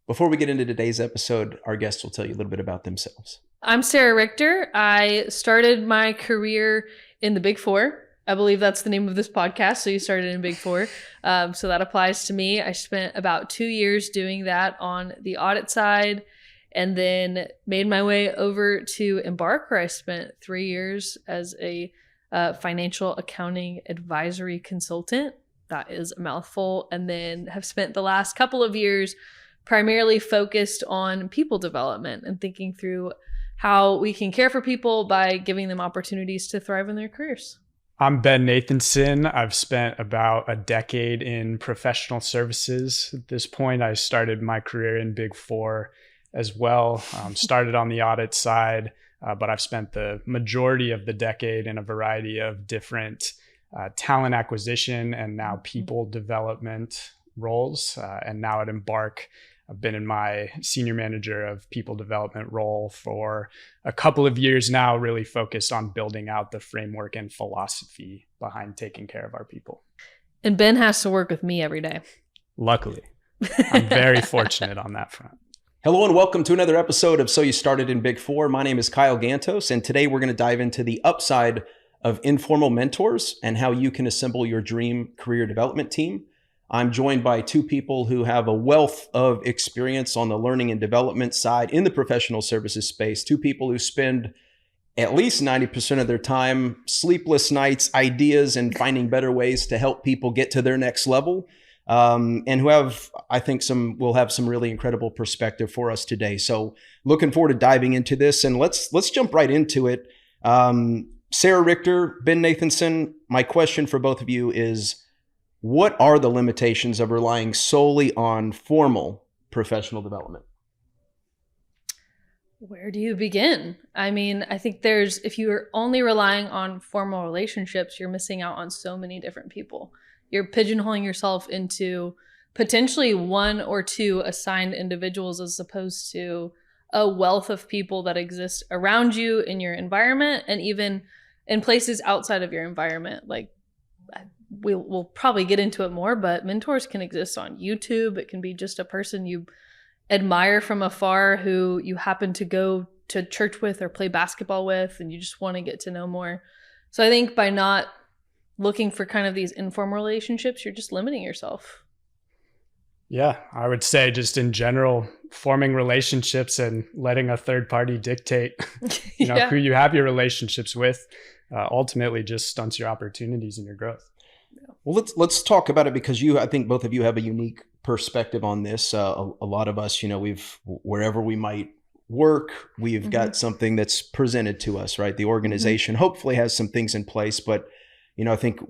Before we get into today's episode, our guests will tell you a little bit about themselves. I'm Sarah Richter. I started my career in the Big Four. I believe that's the name of this podcast. So you started in Big Four. So that applies to me. I spent about 2 years doing that on the audit side and then made my way over to Embark, where I spent 3 years as a financial accounting advisory consultant. That is a mouthful. And then have spent the last couple of years primarily focused on people development and thinking through how we can care for people by giving them opportunities to thrive in their careers. I'm Ben Nathanson. I've spent about a decade in professional services. At this point, I started my career in Big Four as well. Started on the audit side, but I've spent the majority of the decade in a variety of different talent acquisition and now people development roles. And now at Embark, I've been in my senior manager of people development role for a couple of years now, really focused on building out the framework and philosophy behind taking care of our people. And Ben has to work with me every day. Luckily, I'm very fortunate on that front. Hello and welcome to another episode of So You Started in Big Four. My name is Kyle Gantos, and today we're going to dive into the upside of informal mentors and how you can assemble your dream career development team. I'm joined by two people who have a wealth of experience on the learning and development side in the professional services space. Two people who spend at least 90% of their time, sleepless nights, ideas, and finding better ways to help people get to their next level. And who have, I think, will have some really incredible perspective for us today. So looking forward to diving into this, and let's jump right into it. Sarah Richter, Ben Nathanson, my question for both of you is, what are the limitations of relying solely on formal professional development? Where do you begin? I mean, I think if you're only relying on formal relationships, you're missing out on so many different people. You're pigeonholing yourself into potentially one or two assigned individuals as opposed to a wealth of people that exist around you in your environment and even in places outside of your environment. Like, we'll probably get into it more, but mentors can exist on YouTube. It can be just a person you admire from afar who you happen to go to church with or play basketball with, and you just want to get to know more. So I think by not looking for kind of these informal relationships, you're just limiting yourself. Yeah, I would say just in general, forming relationships and letting a third party dictate, who you have your relationships with, ultimately just stunts your opportunities and your growth. Well, let's talk about it because I think both of you have a unique perspective on this. A lot of us, wherever we might work, we've got something that's presented to us, right? The organization hopefully has some things in place, but I think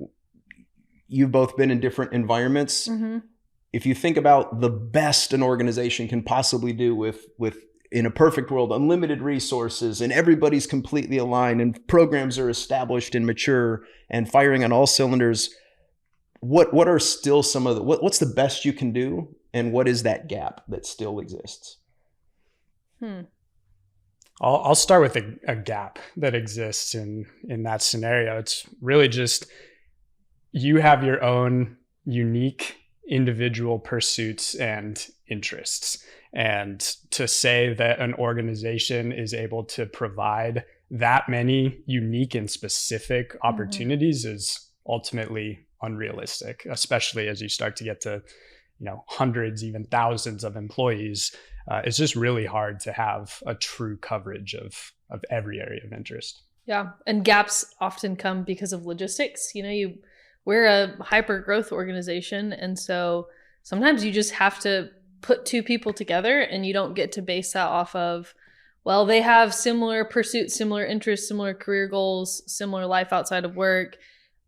you've both been in different environments. If you think about the best an organization can possibly do with in a perfect world, unlimited resources, and everybody's completely aligned, and programs are established and mature and firing on all cylinders. What are still some of what's the best you can do, and what is that gap that still exists? I'll start with a gap that exists in that scenario. It's really just you have your own unique individual pursuits and interests. And to say that an organization is able to provide that many unique and specific opportunities is ultimately unrealistic, especially as you start to get to, hundreds, even thousands of employees. It's just really hard to have a true coverage of every area of interest. Yeah. And gaps often come because of logistics. We're a hyper growth organization. And so sometimes you just have to put two people together, and you don't get to base that off of, well, they have similar pursuits, similar interests, similar career goals, similar life outside of work.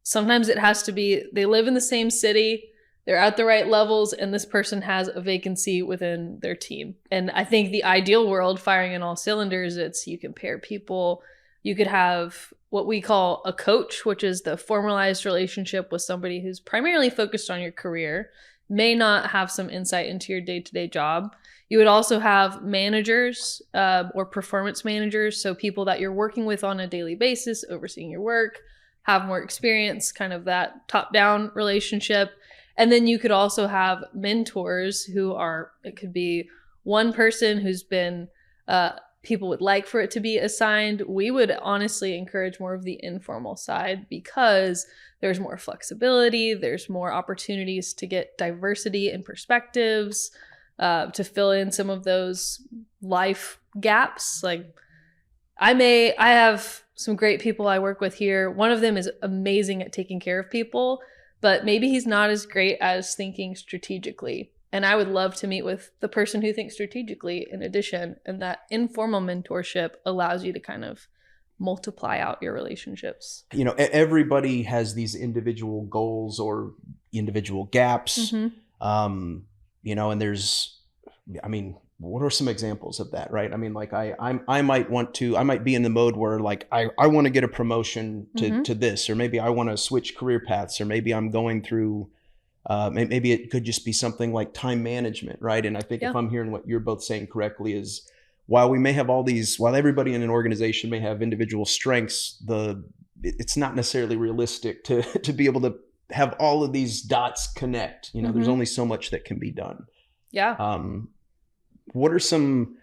Sometimes it has to be they live in the same city, they're at the right levels, and this person has a vacancy within their team. And I think the ideal world, firing in all cylinders, it's you can pair people. You could have what we call a coach, which is the formalized relationship with somebody who's primarily focused on your career, may not have some insight into your day-to-day job. You would also have managers or performance managers, so people that you're working with on a daily basis, overseeing your work, have more experience, kind of that top-down relationship. And then you could also have mentors who it could be one person who's been people would like for it to be assigned. We would honestly encourage more of the informal side because there's more flexibility, there's more opportunities to get diversity and perspectives, to fill in some of those life gaps. Like I have some great people I work with here. One of them is amazing at taking care of people, but maybe he's not as great as thinking strategically. And I would love to meet with the person who thinks strategically in addition. And that informal mentorship allows you to kind of multiply out your relationships. You know, everybody has these individual goals or individual gaps. Mm-hmm. You know, and there's, I mean, what are some examples of that, right? I mean, like I might be in the mode where like I want to get a promotion to this, or maybe I want to switch career paths, or maybe I'm going through maybe it could just be something like time management, right? And I think if I'm hearing what you're both saying correctly is while we may have while everybody in an organization may have individual strengths, it's not necessarily realistic to be able to have all of these dots connect. You know, there's only so much that can be done. Yeah. What are some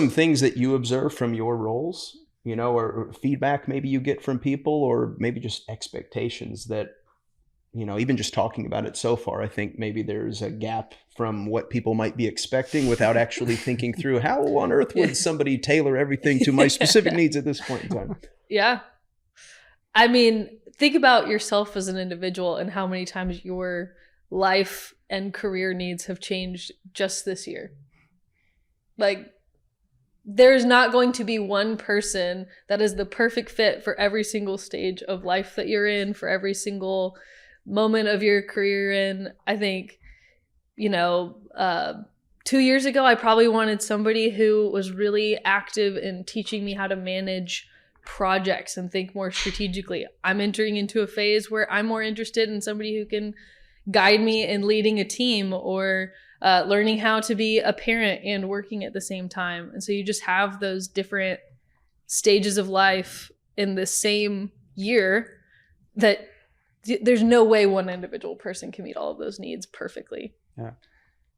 things that you observe from your roles, you know, or feedback maybe you get from people, or maybe just expectations that, you know, even just talking about it so far, I think maybe there's a gap from what people might be expecting without actually thinking through how on earth would somebody tailor everything to my specific needs at this point in time? Yeah. I mean, think about yourself as an individual and how many times your life and career needs have changed just this year. Like, there's not going to be one person that is the perfect fit for every single stage of life that you're in, for every single moment of your career in. I think, you know, 2 years ago, I probably wanted somebody who was really active in teaching me how to manage projects and think more strategically. I'm entering into a phase where I'm more interested in somebody who can guide me in leading a team, or learning how to be a parent and working at the same time. And so you just have those different stages of life in the same year that there's no way one individual person can meet all of those needs perfectly. Yeah.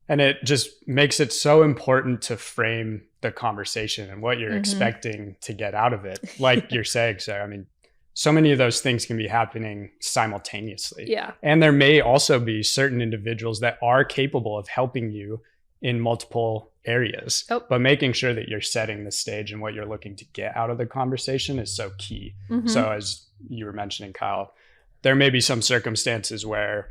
And it just makes it so important to frame the conversation and what you're expecting to get out of it. Like you're saying, so I mean, so many of those things can be happening simultaneously. Yeah. And there may also be certain individuals that are capable of helping you in multiple areas, but making sure that you're setting the stage and what you're looking to get out of the conversation is so key. So as you were mentioning, Kyle, there may be some circumstances where,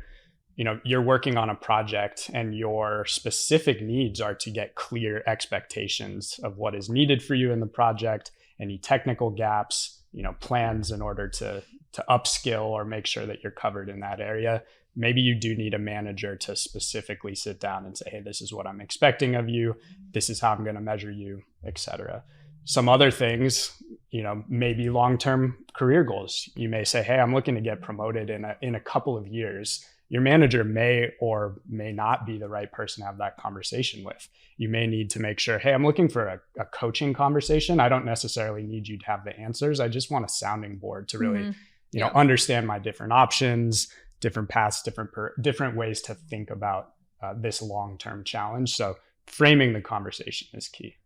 you know, you're working on a project and your specific needs are to get clear expectations of what is needed for you in the project, any technical gaps, you know, plans in order to upskill or make sure that you're covered in that area. Maybe you do need a manager to specifically sit down and say, hey, this is what I'm expecting of you. This is how I'm going to measure you, etc. Some other things, you know, maybe long-term career goals. You may say, hey, I'm looking to get promoted in a couple of years. Your manager may or may not be the right person to have that conversation with. You may need to make sure, hey, I'm looking for a coaching conversation. I don't necessarily need you to have the answers. I just want a sounding board to really, you know, understand my different options, different paths, different ways to think about this long-term challenge. So framing the conversation is key.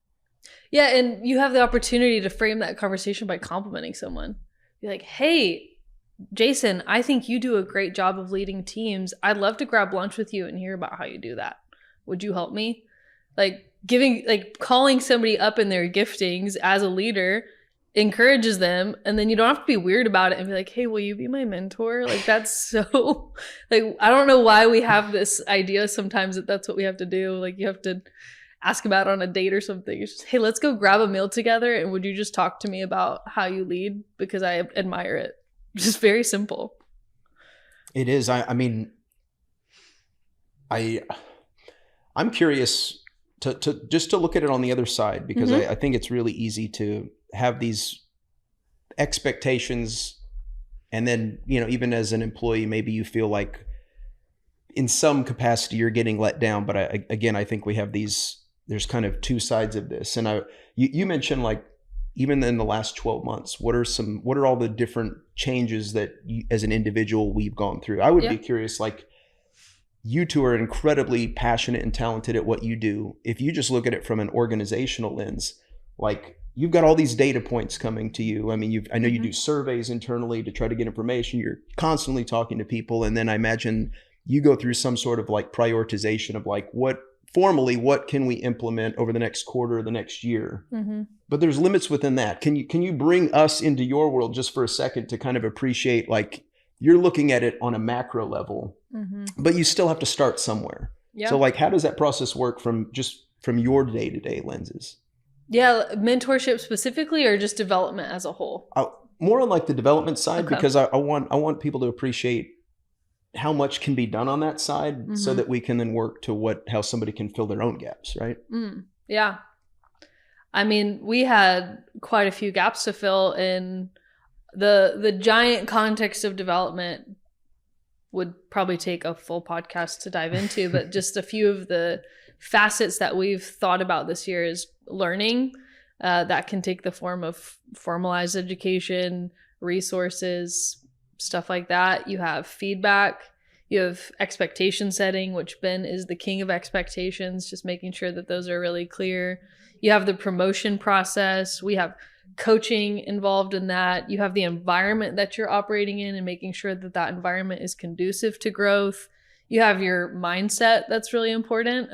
Yeah, and you have the opportunity to frame that conversation by complimenting someone. Be like, hey, Jason, I think you do a great job of leading teams. I'd love to grab lunch with you and hear about how you do that. Would you help me? Like calling somebody up in their giftings as a leader encourages them, and then you don't have to be weird about it and be like, hey, will you be my mentor? Like, that's so, like, I don't know why we have this idea sometimes that that's what we have to do. Like, you have to ask about it on a date or something. It's just, hey, let's go grab a meal together, and would you just talk to me about how you lead, because I admire it. Just very simple. It is. I'm curious to look at it on the other side, because I think it's really easy to have these expectations, and then, you know, even as an employee, maybe you feel like in some capacity you're getting let down. But I think we have there's kind of two sides of this. And you mentioned, like, even in the last 12 months, what are all the different changes that you, as an individual, we've gone through? I would be curious, like, you two are incredibly passionate and talented at what you do. If you just look at it from an organizational lens, like you've got all these data points coming to you. I mean, I know you do surveys internally to try to get information. You're constantly talking to people. And then I imagine you go through some sort of like prioritization of like what can we implement over the next quarter or the next year? But there's limits within that. Can you bring us into your world just for a second to kind of appreciate, like, you're looking at it on a macro level, but you still have to start somewhere. Yeah. So like, how does that process work from your day-to-day lenses? Yeah. Mentorship specifically, or just development as a whole? More on like the development side, because I want people to appreciate how much can be done on that side so that we can then work to how somebody can fill their own gaps. Right. Yeah. I mean, we had quite a few gaps to fill in. The giant context of development would probably take a full podcast to dive into, but just a few of the facets that we've thought about this year is learning. That can take the form of formalized education, resources, stuff like that. You have feedback, you have expectation setting, which Ben is the king of expectations, just making sure that those are really clear. You have the promotion process. We have coaching involved in that. You have the environment that you're operating in and making sure that that environment is conducive to growth. You have your mindset that's really important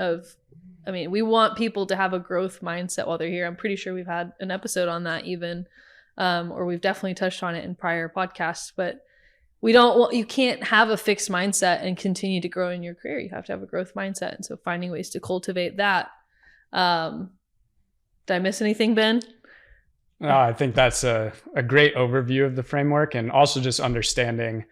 we want people to have a growth mindset while they're here. I'm pretty sure we've had an episode on that even, or we've definitely touched on it in prior podcasts, but you can't have a fixed mindset and continue to grow in your career. You have to have a growth mindset. And so finding ways to cultivate that. Did I miss anything, Ben? I think that's a great overview of the framework, and also just understanding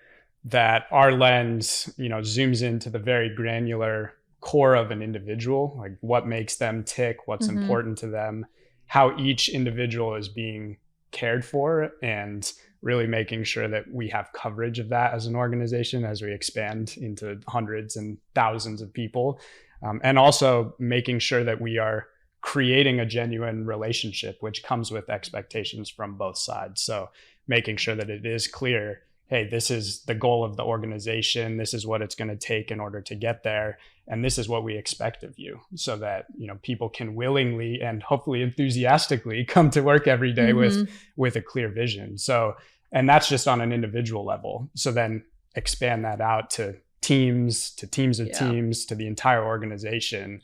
that our lens, zooms into the very granular core of an individual, like what makes them tick, what's important to them, how each individual is being cared for, and really making sure that we have coverage of that as an organization as we expand into hundreds and thousands of people. And also making sure that we are creating a genuine relationship, which comes with expectations from both sides. So making sure that it is clear, hey, this is the goal of the organization. This is what it's going to take in order to get there. And this is what we expect of you, so that, people can willingly and hopefully enthusiastically come to work every day with a clear vision. So, and that's just on an individual level. So then expand that out to teams of teams, to the entire organization.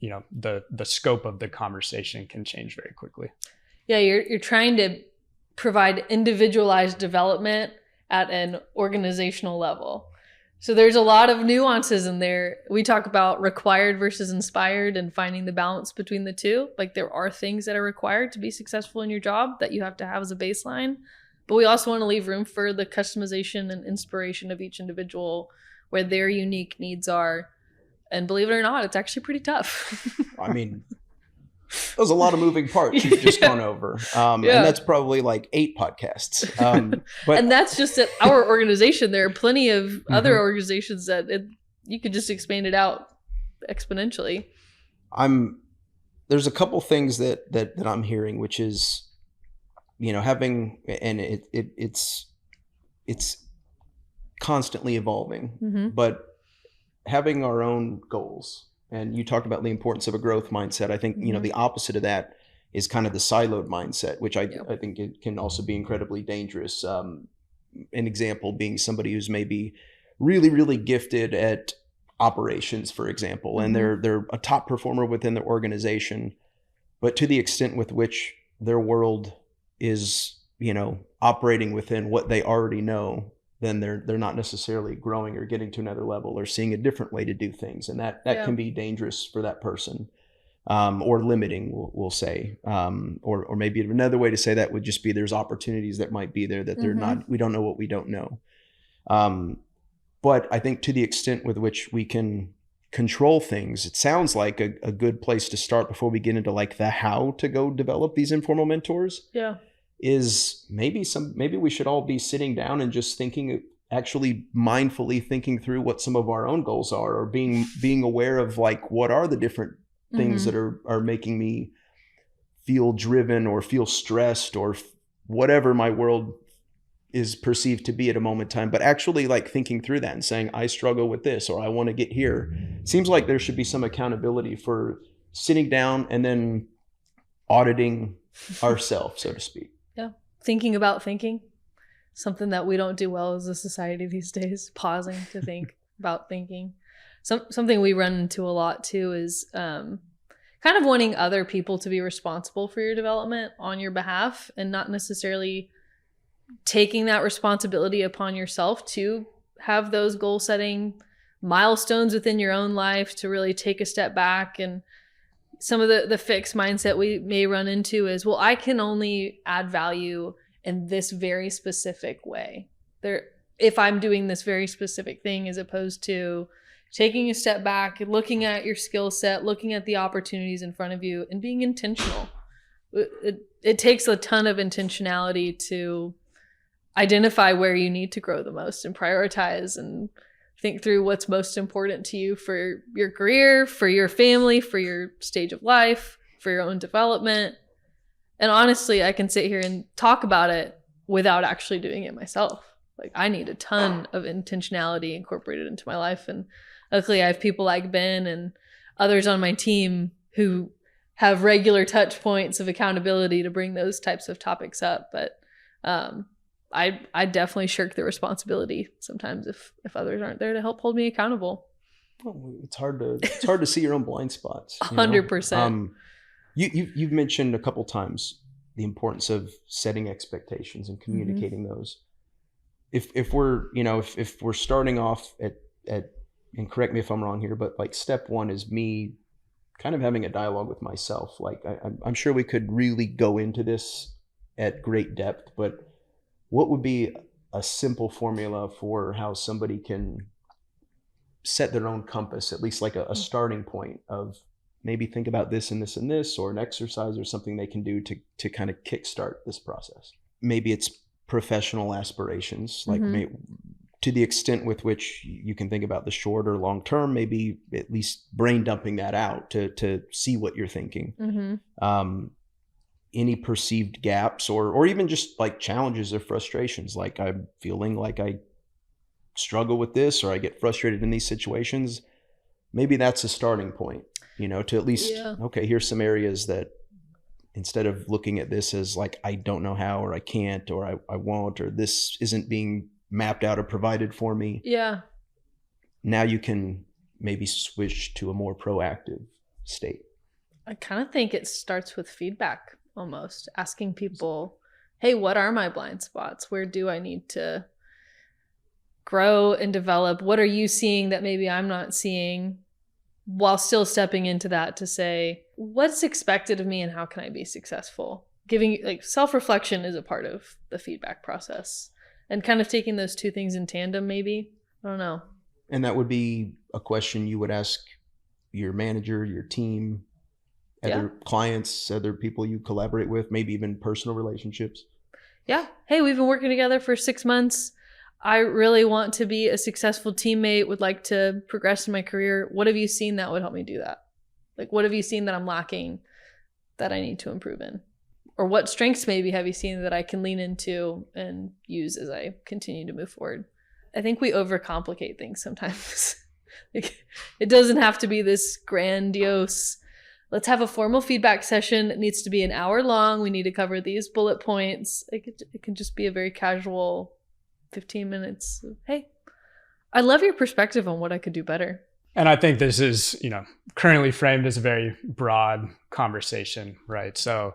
The scope of the conversation can change very quickly. Yeah, you're trying to provide individualized development at an organizational level. So there's a lot of nuances in there. We talk about required versus inspired and finding the balance between the two. Like, there are things that are required to be successful in your job that you have to have as a baseline, but we also want to leave room for the customization and inspiration of each individual where their unique needs are. And believe it or not, it's actually pretty tough. I mean, there's a lot of moving parts you've just gone over. And that's probably like 8 podcasts. But and that's just at our organization. There are plenty of other organizations that you could just expand it out exponentially. There's a couple things that I'm hearing, which is, having, and it's constantly evolving, but having our own goals. And you talked about the importance of a growth mindset. I think, the opposite of that is kind of the siloed mindset, which I think it can also be incredibly dangerous. An example being somebody who's maybe really, really gifted at operations, for example, and they're a top performer within their organization, but to the extent with which their world is, operating within what they already know, then they're not necessarily growing or getting to another level or seeing a different way to do things. And that can be dangerous for that person, or limiting, we'll say. Or maybe another way to say that would just be there's opportunities that might be there that they're not, we don't know what we don't know. But I think to the extent with which we can control things, it sounds like a good place to start before we get into like the how to go develop these informal mentors. Yeah. Is maybe we should all be sitting down and just actually mindfully thinking through what some of our own goals are, or being aware of like, what are the different things that are making me feel driven or feel stressed or whatever my world is perceived to be at a moment in time, but actually like thinking through that and saying, I struggle with this, or I want to get here. Seems like there should be some accountability for sitting down and then auditing ourselves, so to speak. Yeah. Thinking about thinking. Something that we don't do well as a society these days, pausing to think about thinking. Something we run into a lot too is kind of wanting other people to be responsible for your development on your behalf, and not necessarily taking that responsibility upon yourself to have those goal setting milestones within your own life, to really take a step back. And some of the fixed mindset we may run into is, well, I can only add value in this very specific way. If I'm doing this very specific thing, as opposed to taking a step back and looking at your skill set, looking at the opportunities in front of you, and being intentional. It takes a ton of intentionality to identify where you need to grow the most and prioritize and think through what's most important to you for your career, for your family, for your stage of life, for your own development. And honestly, I can sit here and talk about it without actually doing it myself. Like, I need a ton of intentionality incorporated into my life. And luckily I have people like Ben and others on my team who have regular touch points of accountability to bring those types of topics up. But I definitely shirk the responsibility sometimes if others aren't there to help hold me accountable. Well, it's hard to see your own blind spots. 100%. You've mentioned a couple times the importance of setting expectations and communicating those. If we're starting off at, and correct me if I'm wrong here, but like step one is me kind of having a dialogue with myself. Like I'm sure we could really go into this at great depth, but what would be a simple formula for how somebody can set their own compass, at least like a starting point of maybe think about this and this and this, or an exercise or something they can do to kind of kickstart this process? Maybe it's professional aspirations, like to the extent with which you can think about the short or long term, maybe at least brain dumping that out to see what you're thinking. Any perceived gaps or even just like challenges or frustrations, like I'm feeling like I struggle with this or I get frustrated in these situations. Maybe that's a starting point, to at least, okay, here's some areas that instead of looking at this as like, I don't know how, or I can't, or I won't, or this isn't being mapped out or provided for me. Yeah. Now you can maybe switch to a more proactive state. I kind of think it starts with feedback, almost asking people, hey, what are my blind spots? Where do I need to grow and develop? What are you seeing that maybe I'm not seeing? While still stepping into that to say, what's expected of me and how can I be successful? Giving, like, self-reflection is a part of the feedback process, and kind of taking those two things in tandem, maybe. I don't know. And that would be a question you would ask your manager, your team, other clients, other people you collaborate with, maybe even personal relationships. Yeah. Hey, we've been working together for 6 months. I really want to be a successful teammate, would like to progress in my career. What have you seen that would help me do that? Like, what have you seen that I'm lacking that I need to improve in? Or what strengths maybe have you seen that I can lean into and use as I continue to move forward? I think we overcomplicate things sometimes. Like, it doesn't have to be this grandiose, let's have a formal feedback session. It needs to be an hour long. We need to cover these bullet points. It can just be a very casual 15 minutes. Hey, I love your perspective on what I could do better. And I think this is, currently framed as a very broad conversation, right? So,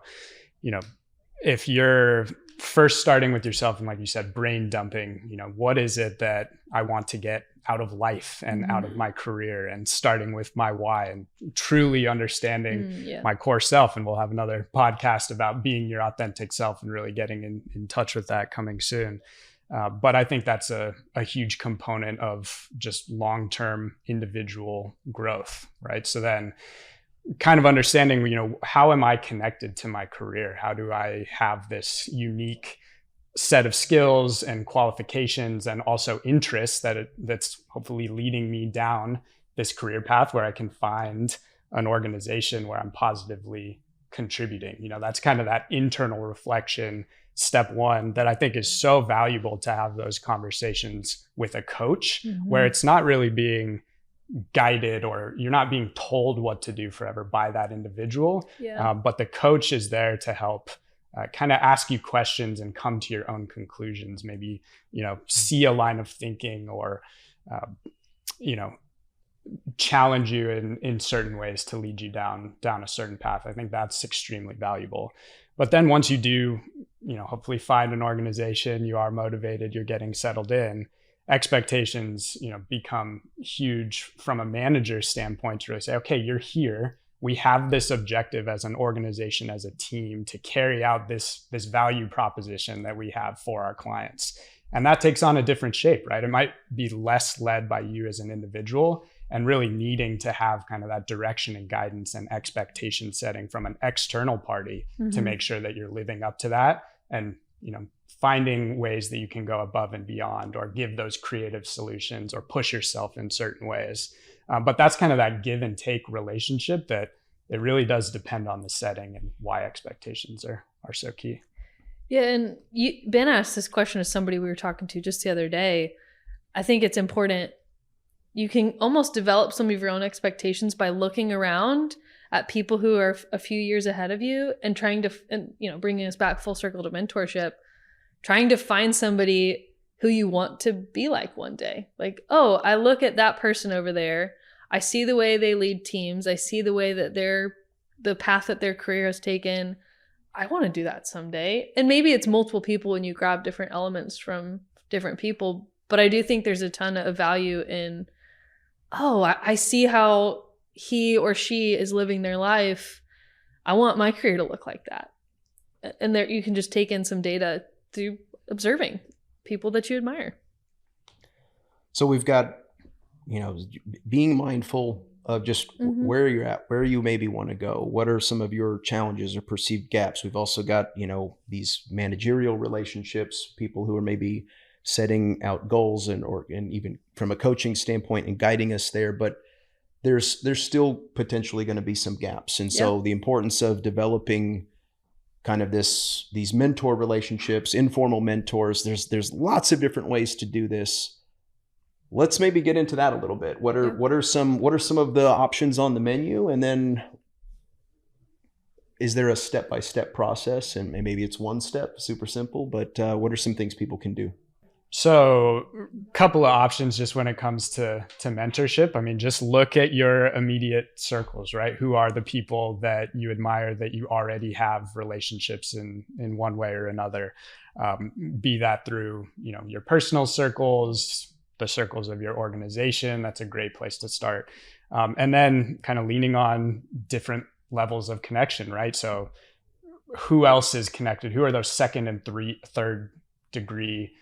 if you're first starting with yourself and, like you said, brain dumping, what is it that I want to get out of life and out of my career, and starting with my why and truly understanding my core self. And we'll have another podcast about being your authentic self and really getting in touch with that coming soon. But I think that's a huge component of just long-term individual growth, right? So then kind of understanding, how am I connected to my career? How do I have this unique set of skills and qualifications and also interests that's hopefully leading me down this career path where I can find an organization where I'm positively contributing? That's kind of that internal reflection, step one, that I think is so valuable to have those conversations with a coach, where it's not really being guided or you're not being told what to do forever by that individual. But the coach is there to help kind of ask you questions and come to your own conclusions, maybe, see a line of thinking or, challenge you in certain ways to lead you down a certain path. I think that's extremely valuable. But then once you do, hopefully find an organization, you are motivated, you're getting settled in, expectations, become huge from a manager standpoint to really say, okay, you're here. We have this objective as an organization, as a team, to carry out this value proposition that we have for our clients. And that takes on a different shape, right? It might be less led by you as an individual and really needing to have kind of that direction and guidance and expectation setting from an external party to make sure that you're living up to that, and, finding ways that you can go above and beyond or give those creative solutions or push yourself in certain ways. But that's kind of that give and take relationship that it really does depend on the setting and why expectations are so key. Yeah. And Ben asked this question to somebody we were talking to just the other day. I think it's important. You can almost develop some of your own expectations by looking around at people who are a few years ahead of you and trying to, bringing us back full circle to mentorship, trying to find somebody who you want to be like one day. Like, oh, I look at that person over there. I see the way they lead teams. I see the way that the path that their career has taken. I want to do that someday. And maybe it's multiple people and you grab different elements from different people. But I do think there's a ton of value in, I see how he or she is living their life. I want my career to look like that. And there you can just take in some data through observing people that you admire. So we've got, being mindful of just where you're at, where you maybe want to go. What are some of your challenges or perceived gaps? We've also got, these managerial relationships, people who are maybe setting out goals and even from a coaching standpoint and guiding us there, but there's still potentially going to be some gaps. And so the importance of developing kind of these mentor relationships, informal mentors, there's lots of different ways to do this. Let's maybe get into that a little bit. What are some of the options on the menu? And then is there a step-by-step process? And maybe it's one step, super simple, but what are some things people can do? So a couple of options just when it comes to mentorship. I mean, just look at your immediate circles, right? Who are the people that you admire, that you already have relationships in one way or another? Be that through, your personal circles, the circles of your organization. That's a great place to start. And then kind of leaning on different levels of connection, right? So who else is connected? Who are those second and third degree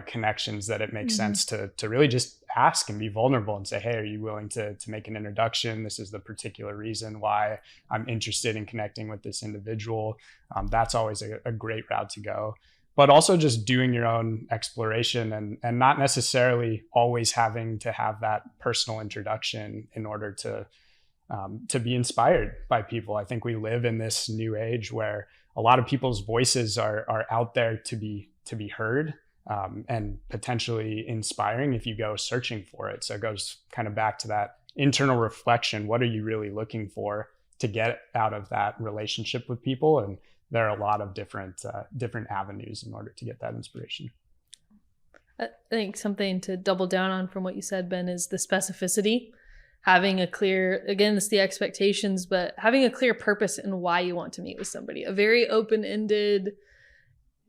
connections that it makes sense to really just ask and be vulnerable and say, hey, are you willing to make an introduction? This is the particular reason why I'm interested in connecting with this individual. That's always a great route to go. But also just doing your own exploration and not necessarily always having to have that personal introduction in order to be inspired by people. I think we live in this new age where a lot of people's voices are out there to be heard. And potentially inspiring if you go searching for it. So it goes kind of back to that internal reflection. What are you really looking for to get out of that relationship with people? And there are a lot of different avenues in order to get that inspiration. I think something to double down on from what you said, Ben, is the specificity. Having a clear, again, it's the expectations, but having a clear purpose in why you want to meet with somebody. A very open-ended,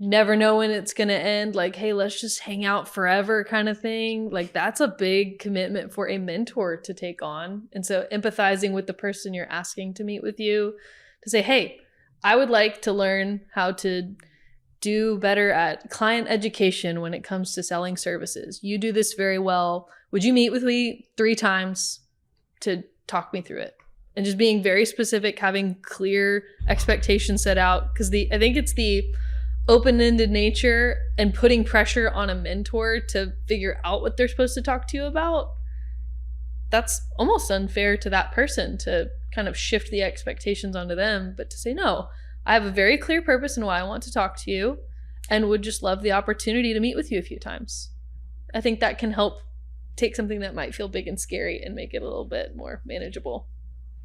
never know when it's going to end, like, hey, let's just hang out forever kind of thing. Like, that's a big commitment for a mentor to take on. And so empathizing with the person you're asking to meet with you to say, hey, I would like to learn how to do better at client education when it comes to selling services. You do this very well. Would you meet with me 3 times to talk me through it? And just being very specific, having clear expectations set out. Because I think it's the open-ended nature and putting pressure on a mentor to figure out what they're supposed to talk to you about. That's almost unfair to that person to kind of shift the expectations onto them, but to say, no, I have a very clear purpose in why I want to talk to you and would just love the opportunity to meet with you a few times. I think that can help take something that might feel big and scary and make it a little bit more manageable.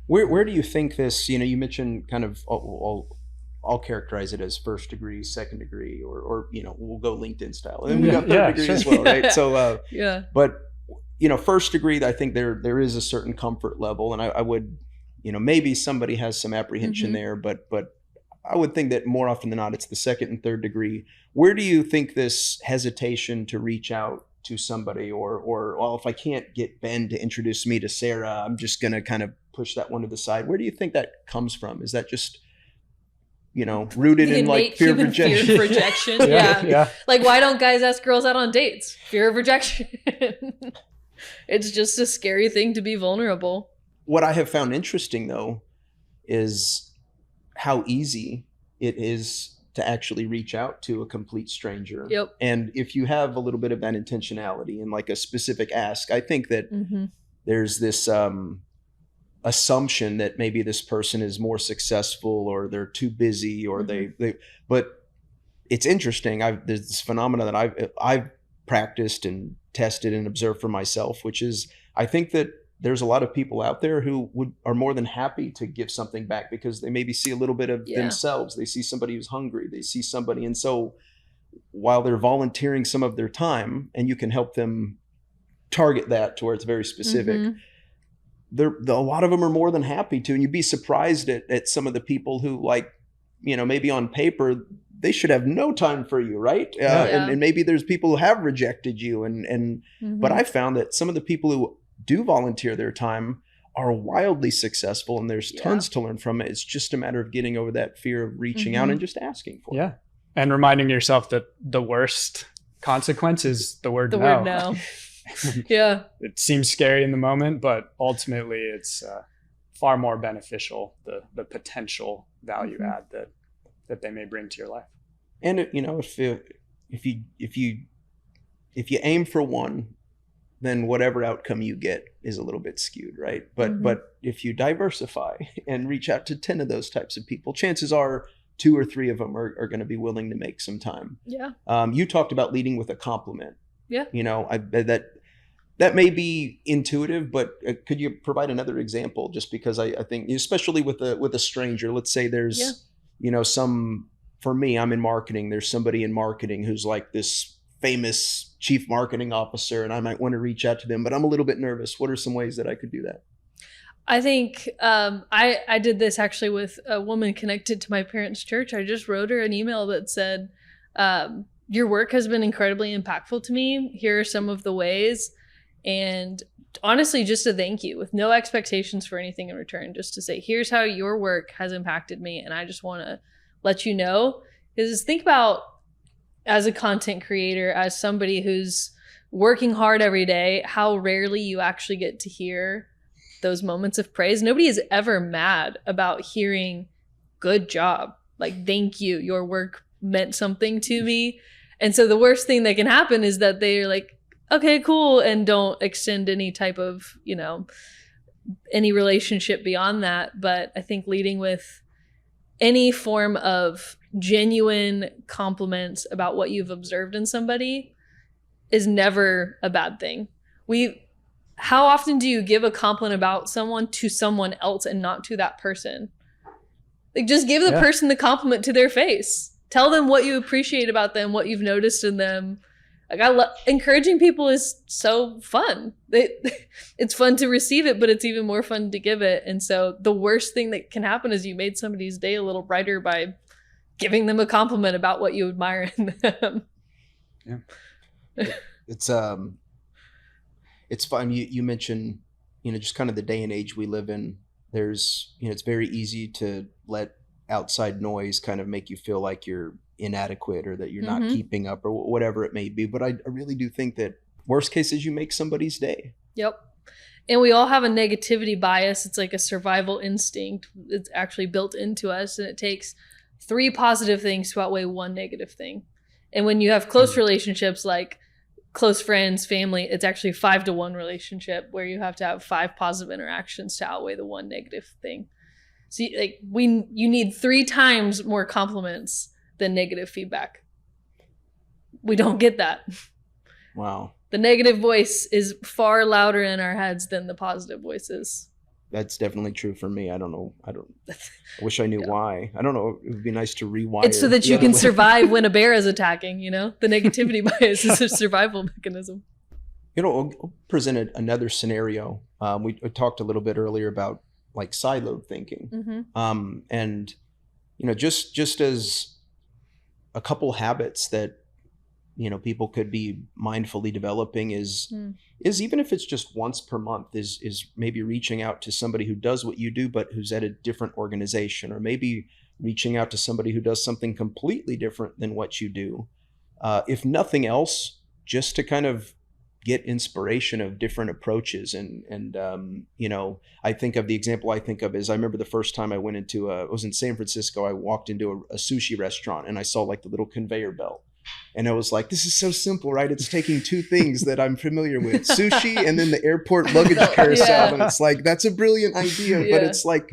Where do you think this, you mentioned kind of, I'll characterize it as first degree, second degree, or we'll go LinkedIn style. And we got third degree as well, right? So, but, first degree, I think there is a certain comfort level, and I would, maybe somebody has some apprehension there, but I would think that more often than not, it's the second and third degree. Where do you think this hesitation to reach out to somebody, or well, if I can't get Ben to introduce me to Sarah, I'm just going to kind of push that one to the side? Where do you think that comes from? Is that just, rooted in like fear of rejection? Fear of rejection. Yeah. Like, why don't guys ask girls out on dates? Fear of rejection. It's just a scary thing to be vulnerable. What I have found interesting, though, is how easy it is to actually reach out to a complete stranger. Yep. And if you have a little bit of that intentionality and like a specific ask, I think that there's this assumption that maybe this person is more successful or they're too busy or they but it's interesting. There's this phenomena that I've practiced and tested and observed for myself, which is I think that there's a lot of people out there who are more than happy to give something back because they maybe see a little bit of themselves. They see somebody who's hungry. They see somebody. And so while they're volunteering some of their time and you can help them target that to where it's very specific, a lot of them are more than happy to. And you'd be surprised at some of the people who, like, maybe on paper, they should have no time for you, right? And maybe there's people who have rejected you. But I found that some of the people who do volunteer their time are wildly successful, and there's tons to learn from it. It's just a matter of getting over that fear of reaching out and just asking for it. And reminding yourself that the worst consequence is the word no. It seems scary in the moment, but ultimately it's far more beneficial, the potential value add that they may bring to your life. And if you aim for one, then whatever outcome you get is a little bit skewed, right? But if you diversify and reach out to 10 of those types of people, chances are 2 or 3 of them are going to be willing to make some time. You talked about leading with a compliment. That may be intuitive, but could you provide another example? Just because I think, especially with a stranger, let's say there's for me, I'm in marketing. There's somebody in marketing who's like this famous chief marketing officer, and I might want to reach out to them, but I'm a little bit nervous. What are some ways that I could do that? I think I did this actually with a woman connected to my parents' church. I just wrote her an email that said, your work has been incredibly impactful to me. Here are some of the ways. And honestly, just a thank you with no expectations for anything in return, just to say, here's how your work has impacted me. And I just want to let you know, because think about, as a content creator, as somebody who's working hard every day, how rarely you actually get to hear those moments of praise. Nobody is ever mad about hearing good job. Like, thank you. Your work meant something to me. And so the worst thing that can happen is that they're like, okay, cool, and don't extend any type of, any relationship beyond that. But I think leading with any form of genuine compliments about what you've observed in somebody is never a bad thing. How often do you give a compliment about someone to someone else and not to that person? Like, just give the person the compliment to their face. Tell them what you appreciate about them, what you've noticed in them. Like, encouraging people is so fun. It's fun to receive it, but it's even more fun to give it. And so the worst thing that can happen is you made somebody's day a little brighter by giving them a compliment about what you admire in them. It's fun. You mentioned, just kind of the day and age we live in. There's, it's very easy to let outside noise kind of make you feel like you're inadequate or that you're not keeping up or whatever it may be. But I really do think that worst case is you make somebody's day. Yep. And we all have a negativity bias. It's like a survival instinct. It's actually built into us, and it takes 3 positive things to outweigh 1 negative thing. And when you have close relationships, like close friends, family, it's actually 5-to-1 relationship where you have to have 5 positive interactions to outweigh the 1 negative thing. So you need 3 times more compliments than negative feedback. We don't get that. Wow. The negative voice is far louder in our heads than the positive voices. That's definitely true for me. I wish I knew why. I don't know. It would be nice to rewire. It's so that you can survive when a bear is attacking, The negativity bias is a survival mechanism. I'll present another scenario. We talked a little bit earlier about like siloed thinking. Mm-hmm. And, just as a couple habits that, people could be mindfully developing is even if it's just once per month is maybe reaching out to somebody who does what you do, but who's at a different organization, or maybe reaching out to somebody who does something completely different than what you do. If nothing else, just to kind of get inspiration of different approaches. And I think of the example I think of is I remember the first time I went into I was in San Francisco. I walked into a sushi restaurant and I saw like the little conveyor belt. And I was like, this is so simple, right? It's taking 2 things that I'm familiar with, sushi and then the airport luggage carousel. And it's like, that's a brilliant idea, but it's like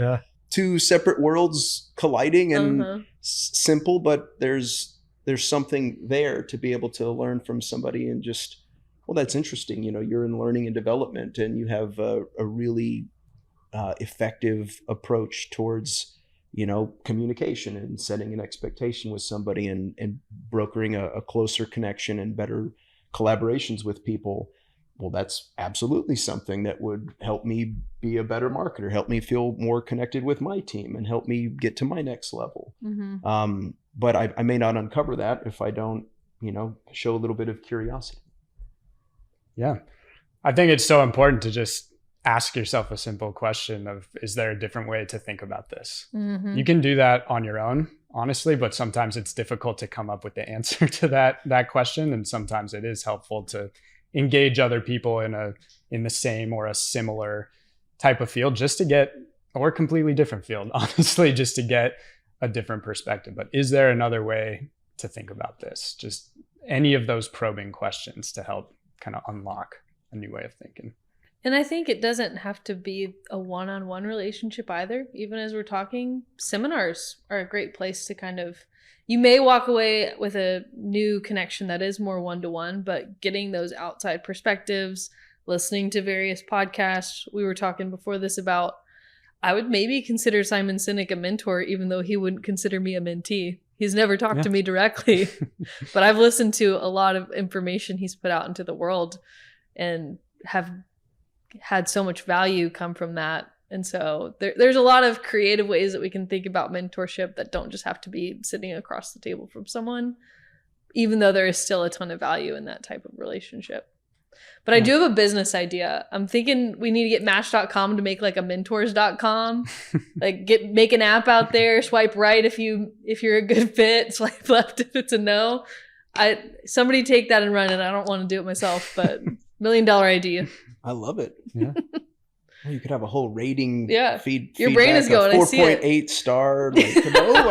2 separate worlds colliding and simple, but there's something there to be able to learn from somebody and just, well, that's interesting. You're in learning and development and you have a really effective approach towards communication and setting an expectation with somebody and brokering a closer connection and better collaborations with people. Well, that's absolutely something that would help me be a better marketer, help me feel more connected with my team, and help me get to my next level. Mm-hmm. But I may not uncover that if I don't, show a little bit of curiosity. Yeah. I think it's so important to just ask yourself a simple question of, is there a different way to think about this? Mm-hmm. You can do that on your own, honestly, but sometimes it's difficult to come up with the answer to that question. And sometimes it is helpful to engage other people in the same or a similar type of field or completely different field, honestly, just to get a different perspective. But is there another way to think about this? Just any of those probing questions to help kind of unlock a new way of thinking. And I think it doesn't have to be a one-on-one relationship either. Even as we're talking, seminars are a great place to you may walk away with a new connection that is more one-to-one, but getting those outside perspectives, listening to various podcasts. We were talking before this about, I would maybe consider Simon Sinek a mentor, even though he wouldn't consider me a mentee. He's never talked to me directly, but I've listened to a lot of information he's put out into the world and have had so much value come from that. And so there's a lot of creative ways that we can think about mentorship that don't just have to be sitting across the table from someone, even though there is still a ton of value in that type of relationship. But I do have a business idea. I'm thinking we need to get Match.com to make like a mentors.com, like make an app out there, swipe right if you're a good fit, swipe left if it's a no. Somebody take that and run it. I don't want to do it myself, but $1 million idea. I love it. Yeah. Well, you could have a whole rating feed. Your brain is going. 4.8 star. Like,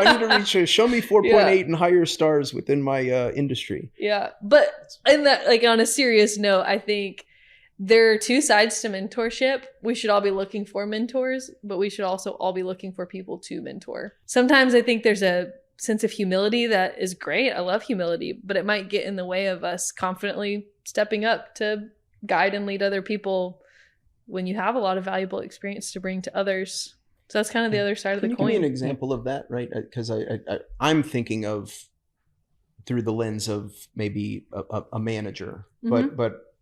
I need to show me 4.8 and higher stars within my industry. Yeah, but in that, like on a serious note, I think there are 2 sides to mentorship. We should all be looking for mentors, but we should also all be looking for people to mentor. Sometimes I think there's a sense of humility that is great. I love humility, but it might get in the way of us confidently stepping up to guide and lead other people when you have a lot of valuable experience to bring to others. So that's kind of the other side of the coin. Give me an example of that, right? Because I'm thinking of through the lens of maybe a manager, but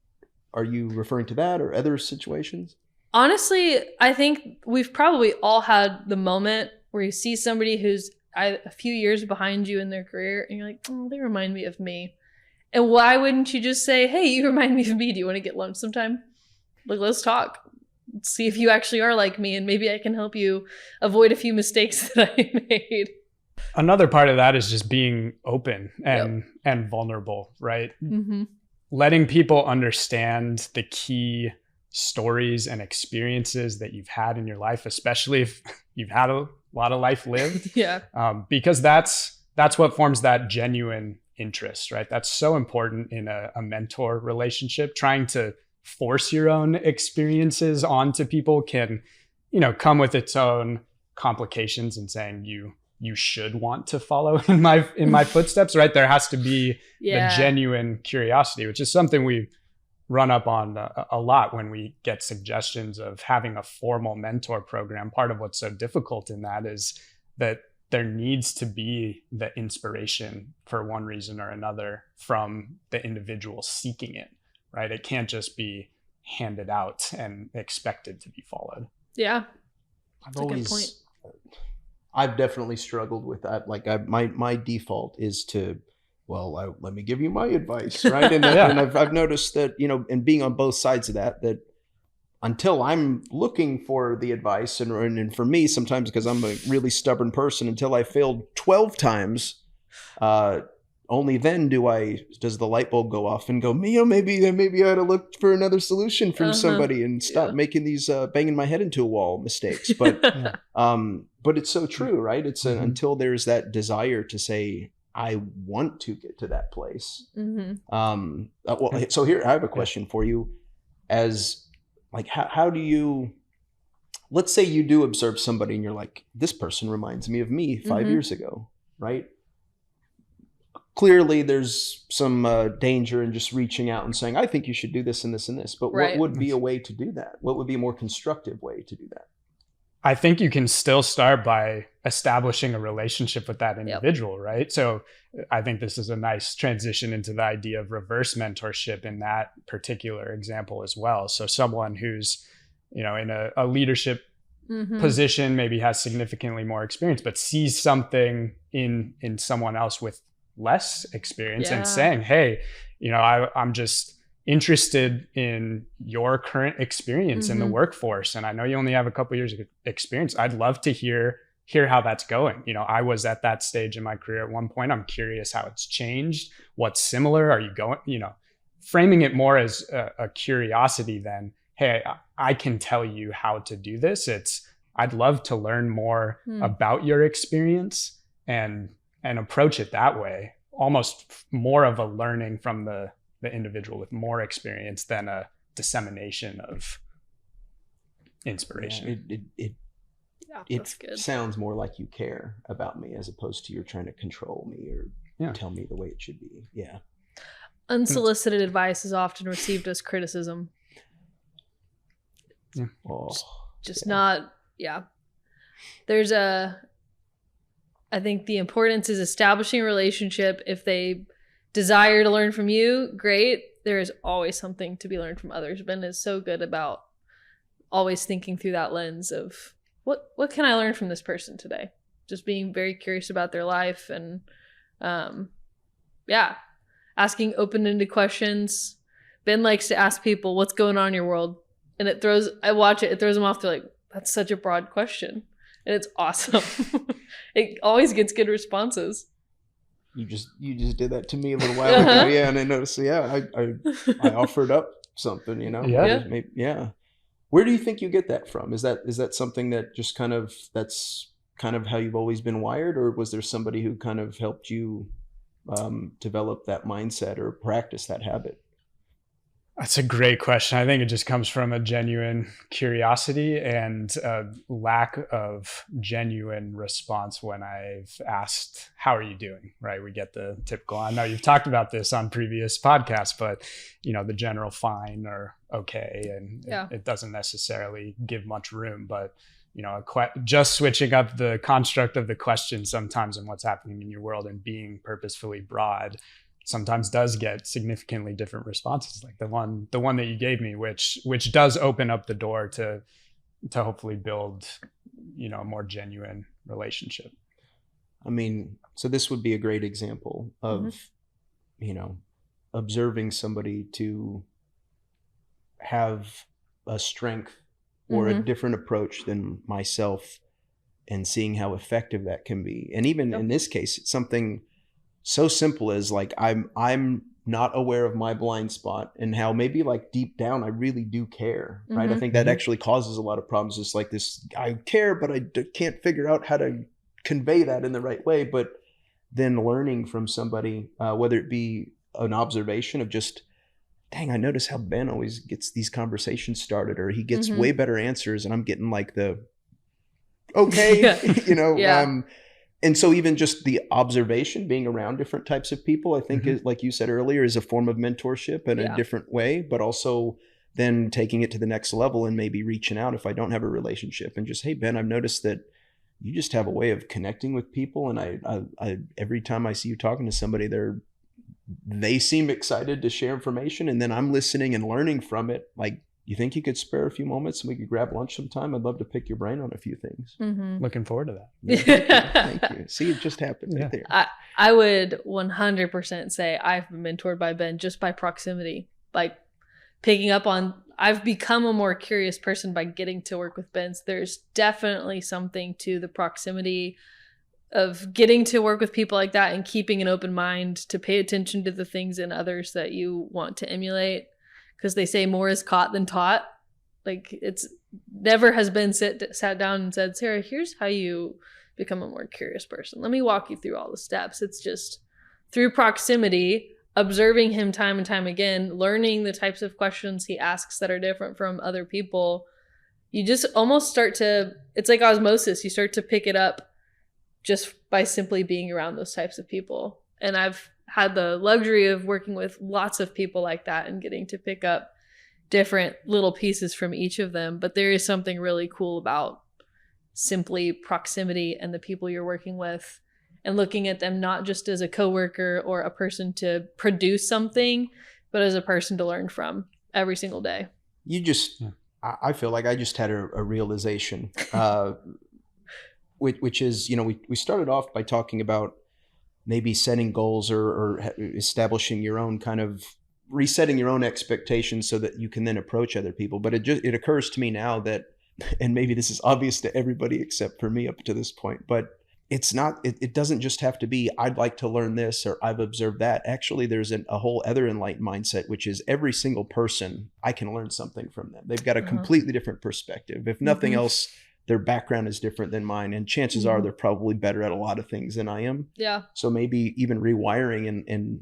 are you referring to that or other situations? Honestly, I think we've probably all had the moment where you see somebody who's a few years behind you in their career and you're like, oh, they remind me of me. And why wouldn't you just say, hey, you remind me of me. Do you want to get lunch sometime? Like, let's talk. Let's see if you actually are like me and maybe I can help you avoid a few mistakes that I made. Another part of that is just being open and vulnerable, right? Mm-hmm. Letting people understand the key stories and experiences that you've had in your life, especially if you've had a lot of life lived. Yeah. Because that's what forms that genuine interest, right? That's so important in a mentor relationship. Trying to force your own experiences onto people can, come with its own complications, and saying you should want to follow in my footsteps, right? There has to be the genuine curiosity, which is something we run up on a lot when we get suggestions of having a formal mentor program. Part of what's so difficult in that is that there needs to be the inspiration for one reason or another from the individual seeking it, right? It can't just be handed out and expected to be followed. Yeah. That's a good point. I've definitely struggled with that. Like my default is to, let me give you my advice, right? And, and I've noticed that, and being on both sides of that until I'm looking for the advice, and for me, sometimes because I'm a really stubborn person, until I failed 12 times, only then does the light bulb go off and go, maybe I ought to look for another solution from somebody and stop making these banging my head into a wall mistakes. But but it's so true, right? It's until there's that desire to say, I want to get to that place. So here I have a question for you. As like, how do you? Let's say you do observe somebody and you're like, this person reminds me of me 5 years ago, right? Clearly, there's some danger in just reaching out and saying, I think you should do this and this and this. But what would be a way to do that? What would be a more constructive way to do that? I think you can still start by establishing a relationship with that individual, right? So I think this is a nice transition into the idea of reverse mentorship in that particular example as well. So someone who's, in a leadership position, maybe has significantly more experience, but sees something in someone else with less experience and saying, hey, I'm just interested in your current experience in the workforce, and I know you only have a couple years of experience. I'd love to hear how that's going. I was at that stage in my career at one point. I'm curious how it's changed. What's similar? Are you going, framing it more as a curiosity than, hey, I can tell you how to do this. I'd love to learn more about your experience and approach it that way, almost more of a learning from the individual with more experience than a dissemination of inspiration. It sounds more like you care about me as opposed to you're trying to control me or tell me the way it should be. Yeah. Unsolicited advice is often received as criticism. Not. There's I think the importance is establishing a relationship. If they desire to learn from you, great. There is always something to be learned from others. Ben is so good about always thinking through that lens of what can I learn from this person today? Just being very curious about their life and asking open-ended questions. Ben likes to ask people, what's going on in your world? And it throws them off. They're like, that's such a broad question. And it's awesome. It always gets good responses. You just did that to me a little while ago. Yeah. And I noticed, I offered up something, Where do you think you get that from? Is that something that just that's kind of how you've always been wired? Or was there somebody who kind of helped you develop that mindset or practice that habit? That's a great question. I think it just comes from a genuine curiosity and a lack of genuine response when I've asked, how are you doing? Right? We get the typical, I know you've talked about this on previous podcasts, but the general fine or okay. And it doesn't necessarily give much room, but just switching up the construct of the question sometimes and what's happening in your world and being purposefully broad sometimes does get significantly different responses, like the one that you gave me, which does open up the door to hopefully build a more genuine relationship. I mean, so this would be a great example of observing somebody to have a strength or a different approach than myself and seeing how effective that can be. And even in this case, it's something so simple as like, I'm not aware of my blind spot and how maybe like deep down, I really do care, right? I think that actually causes a lot of problems. It's like this, I care, but I can't figure out how to convey that in the right way. But then learning from somebody, whether it be an observation of just, dang, I notice how Ben always gets these conversations started, or he gets way better answers and I'm getting like the, okay, and so even just the observation, being around different types of people, I think is, like you said earlier, is a form of mentorship in a different way, but also then taking it to the next level and maybe reaching out if I don't have a relationship and just, hey, Ben, I've noticed that you just have a way of connecting with people. And I every time I see you talking to somebody, they seem excited to share information, and then I'm listening and learning from it. Like, you think you could spare a few moments and we could grab lunch sometime? I'd love to pick your brain on a few things. Looking forward to that. Yeah, thank you. See, it just happened right there. I would 100% say I've been mentored by Ben just by proximity, like picking up on, I've become a more curious person by getting to work with Ben. So there's definitely something to the proximity of getting to work with people like that and keeping an open mind to pay attention to the things in others that you want to emulate. Because they say more is caught than taught. Like, it's never has been sat down and said, Sarah, here's how you become a more curious person. Let me walk you through all the steps. It's just through proximity, observing him time and time again, learning the types of questions he asks that are different from other people. You just almost start to, it's like osmosis. You start to pick it up just by simply being around those types of people. And I've had the luxury of working with lots of people like that and getting to pick up different little pieces from each of them. But there is something really cool about simply proximity and the people you're working with, and looking at them not just as a coworker or a person to produce something, but as a person to learn from every single day. I feel like I just had a realization, which is, we started off by talking about maybe setting goals or establishing your own kind of resetting your own expectations so that you can then approach other people. But it occurs to me now that, and maybe this is obvious to everybody except for me up to this point, but it's not, it doesn't just have to be, I'd like to learn this or I've observed that. Actually, there's a whole other enlightened mindset, which is every single person, I can learn something from them. They've got a completely different perspective. If nothing else, their background is different than mine, and chances are they're probably better at a lot of things than I am. Yeah. So maybe even rewiring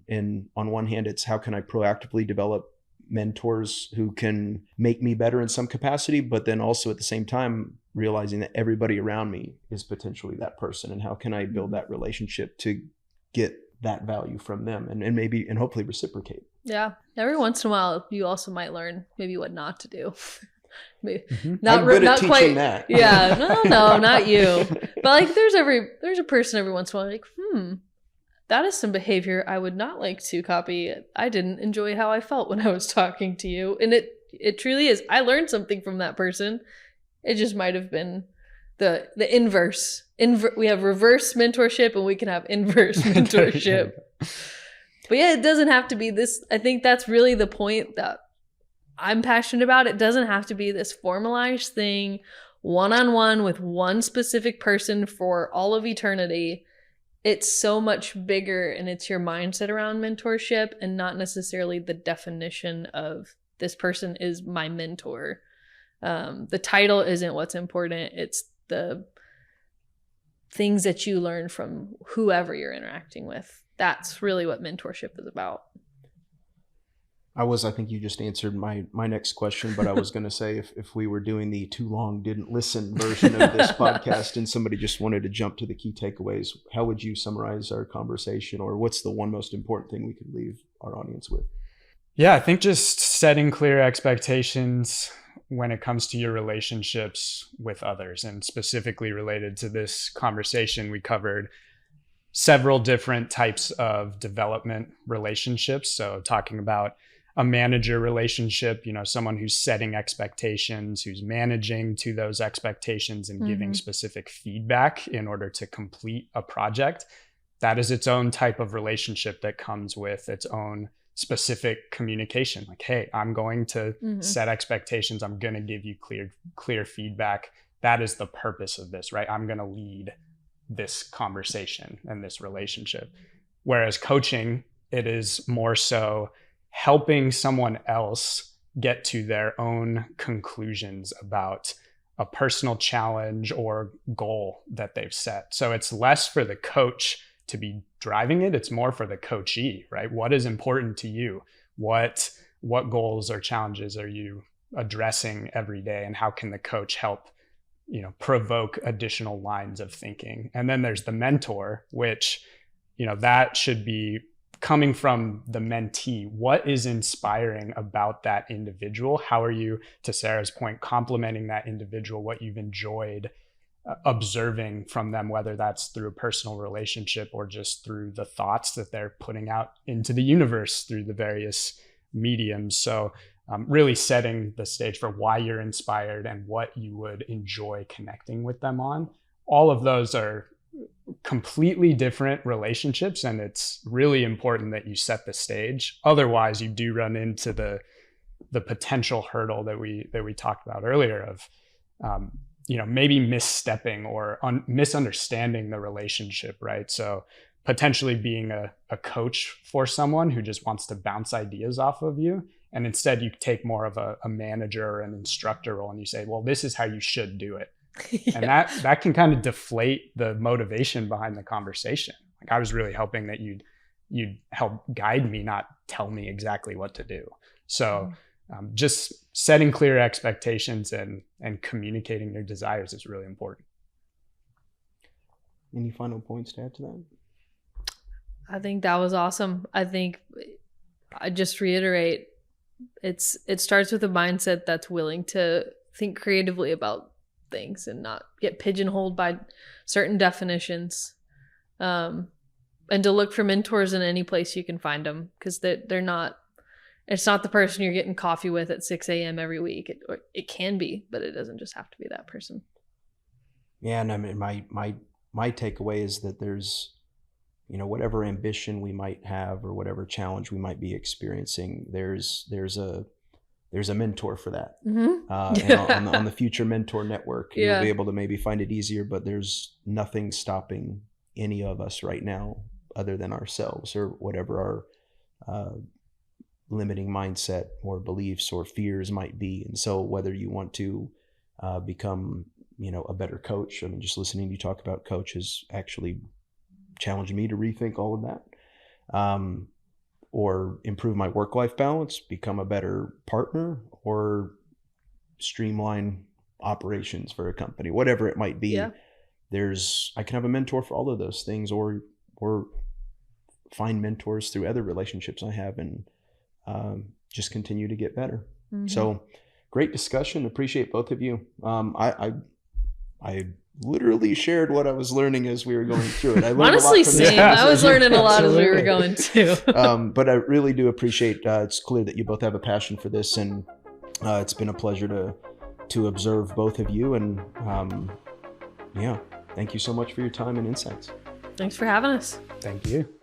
and on one hand, it's how can I proactively develop mentors who can make me better in some capacity, but then also at the same time, realizing that everybody around me is potentially that person, and how can I build that relationship to get that value from them and hopefully reciprocate. Yeah. Every once in a while, you also might learn maybe what not to do. I'm good at teaching that. Yeah, no, not you. But like, there's a person every once in a while, like, that is some behavior I would not like to copy. I didn't enjoy how I felt when I was talking to you, and it truly is. I learned something from that person. It just might have been the inverse. We have reverse mentorship, and we can have inverse mentorship. But yeah, it doesn't have to be this. I think that's really the point that I'm passionate about. It doesn't have to be this formalized thing, one-on-one with one specific person for all of eternity. It's so much bigger, and it's your mindset around mentorship and not necessarily the definition of this person is my mentor. The title isn't what's important. It's the things that you learn from whoever you're interacting with. That's really what mentorship is about. I think you just answered my next question, but I was going to say if we were doing the too long didn't listen version of this podcast and somebody just wanted to jump to the key takeaways, how would you summarize our conversation, or what's the one most important thing we could leave our audience with? Yeah, I think just setting clear expectations when it comes to your relationships with others, and specifically related to this conversation, we covered several different types of development relationships. So talking about a manager relationship, someone who's setting expectations, who's managing to those expectations and giving specific feedback in order to complete a project. That is its own type of relationship that comes with its own specific communication. Like, hey, I'm going to set expectations. I'm going to give you clear feedback. That is the purpose of this, right? I'm going to lead this conversation and this relationship. Whereas coaching, it is more so helping someone else get to their own conclusions about a personal challenge or goal that they've set. So it's less for the coach to be driving it. It's more for the coachee, right? What is important to you? What goals or challenges are you addressing every day, and how can the coach help, provoke additional lines of thinking? And then there's the mentor, which, that should be coming from the mentee. What is inspiring about that individual? How are you, to Sarah's point, complimenting that individual, what you've enjoyed observing from them, whether that's through a personal relationship or just through the thoughts that they're putting out into the universe through the various mediums. So really setting the stage for why you're inspired and what you would enjoy connecting with them on. All of those are completely different relationships, and it's really important that you set the stage. Otherwise, you do run into the potential hurdle that we talked about earlier of maybe misstepping or misunderstanding the relationship, right? So potentially being a coach for someone who just wants to bounce ideas off of you, and instead you take more of a manager or an instructor role, and you say, well, this is how you should do it. Yeah. And that can kind of deflate the motivation behind the conversation. Like, I was really hoping that you'd help guide me, not tell me exactly what to do. So just setting clear expectations and communicating your desires is really important. Any final points to add to that? I think that was awesome. I think I just reiterate, it starts with a mindset that's willing to think creatively about things and not get pigeonholed by certain definitions, and to look for mentors in any place you can find them, because they're not, it's not the person you're getting coffee with at 6 a.m. every week. It can be, but it doesn't just have to be that person. Yeah, and I mean, my takeaway is that there's, whatever ambition we might have or whatever challenge we might be experiencing, there's a mentor for that. And on the Future Mentor Network, you'll be able to maybe find it easier, but there's nothing stopping any of us right now other than ourselves or whatever our limiting mindset or beliefs or fears might be. And so whether you want to become, a better coach, I mean, just listening to you talk about coach has actually challenged me to rethink all of that. Or improve my work-life balance, become a better partner, or streamline operations for a company, whatever it might be. Yeah. I can have a mentor for all of those things, or find mentors through other relationships I have, and just continue to get better. Mm-hmm. So great discussion. Appreciate both of you. I literally shared what I was learning as we were going through it. I learned honestly, a lot from same. I was learning a lot as we were going too. But I really do appreciate. It's clear that you both have a passion for this, and it's been a pleasure to observe both of you. And thank you so much for your time and insights. Thanks for having us. Thank you.